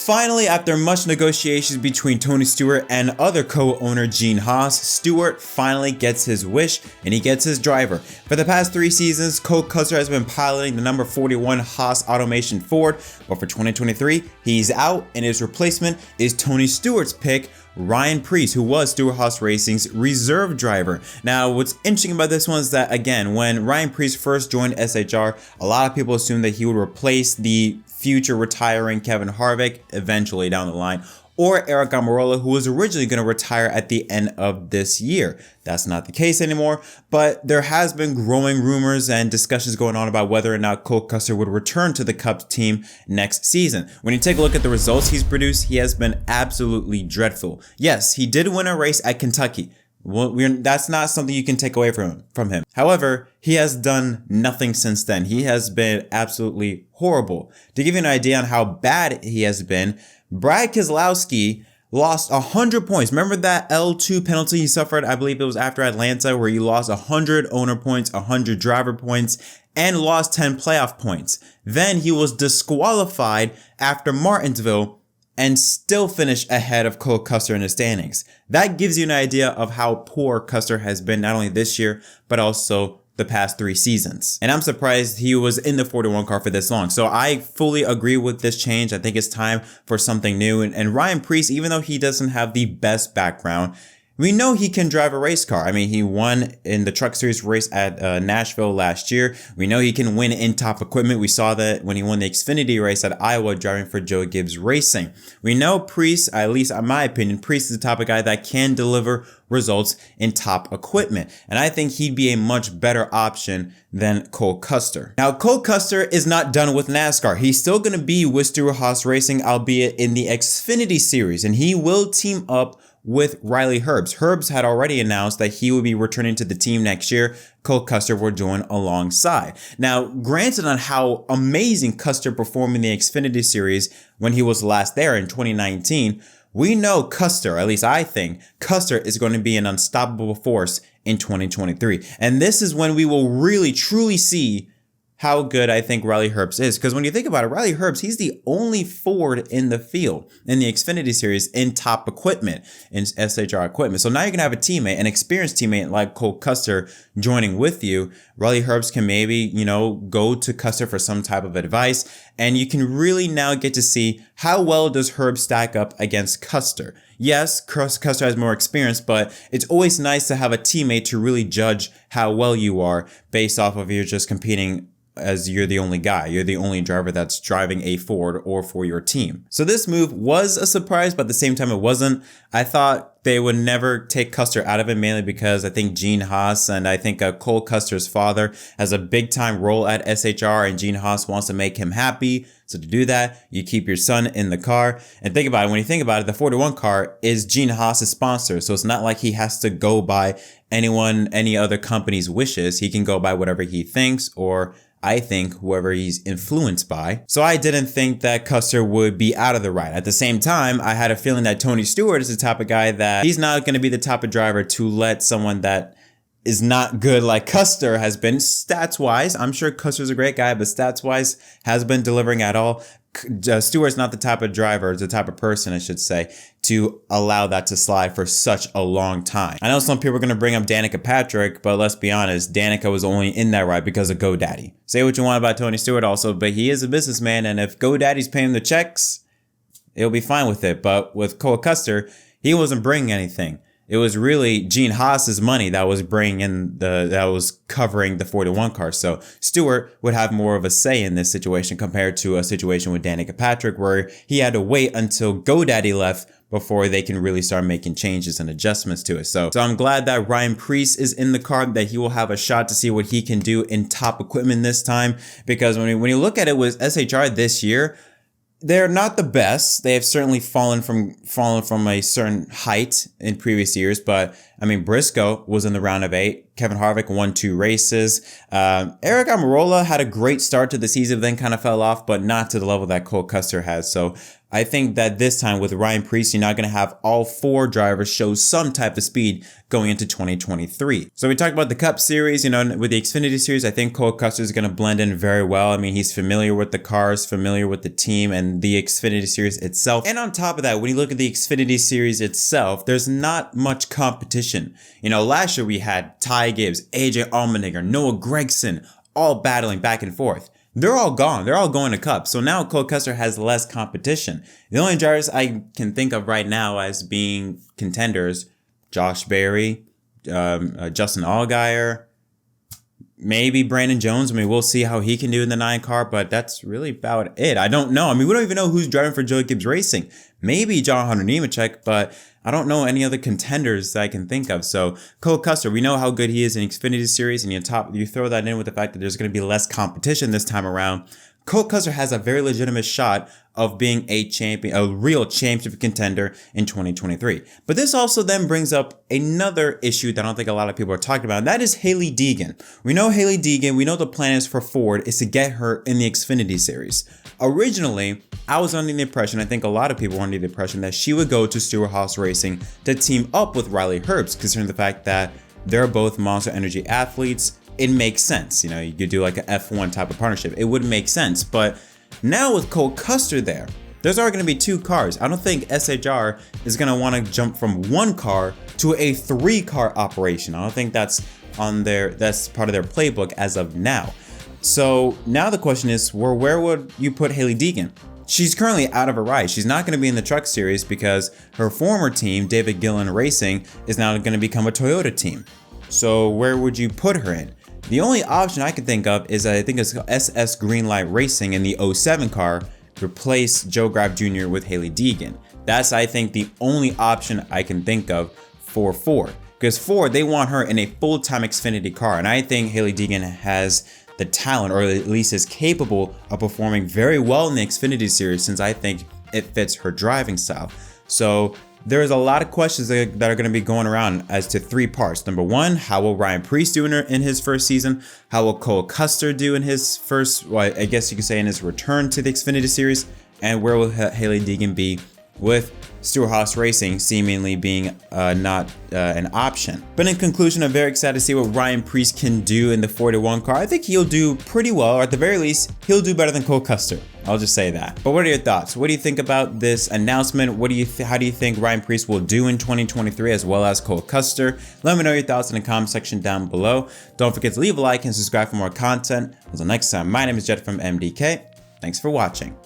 Finally, after much negotiations between Tony Stewart and other co-owner Stewart-Haas, Stewart finally gets his wish and he gets his driver. For the past 3 seasons, Cole Custer has been piloting the number 41 Haas Automation Ford, but for 2023, he's out and his replacement is Tony Stewart's pick, Ryan Preece, who was Stewart-Haas Racing's reserve driver. Now, what's interesting about this one is that, again, when Ryan Preece first joined SHR, a lot of people assumed that he would replace the future retiring Kevin Harvick eventually down the line, or Eric Almirola, who was originally going to retire at the end of this year. That's not the case anymore, but there has been growing rumors and discussions going on about whether or not Cole Custer would return to the Cup team next season. When you take a look at the results he's produced, he has been absolutely dreadful. Yes, he did win a race at Kentucky. Well, that's not something you can take away from him. However, he has done nothing since then. He has been absolutely horrible. To give you an idea on how bad he has been, Brad Keselowski lost 100 points. Remember that L2 penalty he suffered? I believe it was after Atlanta, where he lost 100 owner points, 100 driver points, and lost 10 playoff points. Then he was disqualified after Martinsville and still finished ahead of Cole Custer in the standings. That gives you an idea of how poor Custer has been, not only this year, but also the past 3 seasons. And I'm surprised he was in the 41 car for this long. So I fully agree with this change. I think it's time for something new. And Ryan Preece, even though he doesn't have the best background, we know he can drive a race car. I mean, he won in the Truck Series race at Nashville last year. We know he can win in top equipment. We saw that when he won the Xfinity race at Iowa driving for Joe Gibbs Racing. We know Preece, at least in my opinion, Preece is the type of guy that can deliver results in top equipment. And I think he'd be a much better option than Cole Custer. Now, Cole Custer is not done with NASCAR. He's still going to be with Stewart-Haas Racing, albeit in the Xfinity series, and he will team up with Riley Herbst. Herbst had already announced that he would be returning to the team next year. Cole Custer will join alongside. Now, granted on how amazing Custer performed in the Xfinity series when he was last there in 2019, we know Custer, at least I think, Custer is going to be an unstoppable force in 2023. And this is when we will really truly see how good I think Riley Herbst is. Because when you think about it, Riley Herbst, he's the only Ford in the field in the Xfinity series in top equipment, in SHR equipment. So now you're going to have a teammate, an experienced teammate like Cole Custer joining with you. Riley Herbst can maybe, go to Custer for some type of advice. And you can really now get to see how well does Herbst stack up against Custer. Yes, Custer has more experience, but it's always nice to have a teammate to really judge how well you are based off of you're just competing as you're the only guy, you're the only driver that's driving a Ford or for your team. So this move was a surprise, but at the same time it wasn't. I thought they would never take Custer out of it, mainly because I think Stewart-Haas and I think Cole Custer's father has a big time role at SHR, and Stewart-Haas wants to make him happy. So to do that, you keep your son in the car. And think about it, when you think about it, the 41 car is Stewart-Haas' sponsor. So it's not like he has to go by any other company's wishes. He can go by whatever he thinks, or I think whoever he's influenced by. So I didn't think that Custer would be out of the ride. At the same time, I had a feeling that Tony Stewart is the type of guy that he's not going to be the type of driver to let someone that is not good like Custer has been stats-wise. I'm sure Custer's a great guy, but stats-wise has been delivering at all. Stewart's not the type of driver, the type of person, I should say, to allow that to slide for such a long time. I know some people are going to bring up Danica Patrick, but let's be honest, Danica was only in that ride because of GoDaddy. Say what you want about Tony Stewart also, but he is a businessman, and if GoDaddy's paying the checks, he'll be fine with it. But with Cole Custer, he wasn't bringing anything. It was really Stewart-Haas's money that was that was covering the 41 car. So Stewart would have more of a say in this situation compared to a situation with Danica Patrick, where he had to wait until GoDaddy left before they can really start making changes and adjustments to it. So I'm glad that Ryan Preece is in the car, that he will have a shot to see what he can do in top equipment this time. Because when you look at it with SHR this year, they're not the best. They have certainly fallen from a certain height in previous years, but I mean, Briscoe was in the round of 8. Kevin Harvick won 2 races. Eric Almirola had a great start to the season, then kind of fell off, but not to the level that Cole Custer has. So I think that this time with Ryan Preece, you're not going to have all 4 drivers show some type of speed going into 2023. So we talked about the Cup Series, you know, with the Xfinity Series, I think Cole Custer is going to blend in very well. I mean, he's familiar with the cars, familiar with the team and the Xfinity Series itself. And on top of that, when you look at the Xfinity Series itself, there's not much competition. You know, last year we had Ty Gibbs, AJ Allmendinger, Noah Gragson, all battling back and forth. They're all gone. They're all going to Cup. So now Cole Custer has less competition. The only drivers I can think of right now as being contenders, Josh Berry, Justin Allgaier, maybe Brandon Jones. I mean, we'll see how he can do in the 9 car, but that's really about it. I don't know. I mean, we don't even know who's driving for Joey Gibbs Racing. Maybe John Hunter Nemechek, but I don't know any other contenders that I can think of. So Cole Custer, we know how good he is in Xfinity Series, and you throw that in with the fact that there's going to be less competition this time around. Cole Custer has a very legitimate shot of being a champion, a real championship contender in 2023. But this also then brings up another issue that I don't think a lot of people are talking about, and that is Hailie Deegan. We know Hailie Deegan, we know the plan is for Ford is to get her in the Xfinity Series. Originally, I was under the impression, I think a lot of people were under the impression that she would go to Stewart-Haas Racing to team up with Riley Herbst, considering the fact that they're both Monster Energy athletes. It makes sense. You know, you could do like an F1 type of partnership. It would make sense. But now with Cole Custer there, there's already going to be 2 cars. I don't think SHR is going to want to jump from 1 car to a 3-car operation. I don't think that's that's part of their playbook as of now. So now the question is, where would you put Hailie Deegan? She's currently out of a ride. She's not going to be in the Truck Series because her former team, David Gillen Racing, is now going to become a Toyota team. So where would you put her in? The only option I can think of is I think it's SS Greenlight Racing in the 07 car, replace Joe Graf Jr. with Hailie Deegan. That's, I think, the only option I can think of for Ford. Because Ford, they want her in a full-time Xfinity car, and I think Hailie Deegan has the talent, or at least is capable of performing very well in the Xfinity Series, since I think it fits her driving style. So there's a lot of questions that are going to be going around as to 3 parts. Number 1, how will Ryan Preece do in his first season? How will Cole Custer do in his first, well, I guess you could say in his return to the Xfinity Series? And where will Hailie Deegan be with Stewart-Haas Racing seemingly being not an option? But in conclusion, I'm very excited to see what Ryan Preece can do in the 41 car. I think he'll do pretty well, or at the very least, he'll do better than Cole Custer. I'll just say that. But what are your thoughts? What do you think about this announcement? How do you think Ryan Preece will do in 2023 as well as Cole Custer? Let me know your thoughts in the comment section down below. Don't forget to leave a like and subscribe for more content. Until next time, my name is Jett from MDK. Thanks for watching.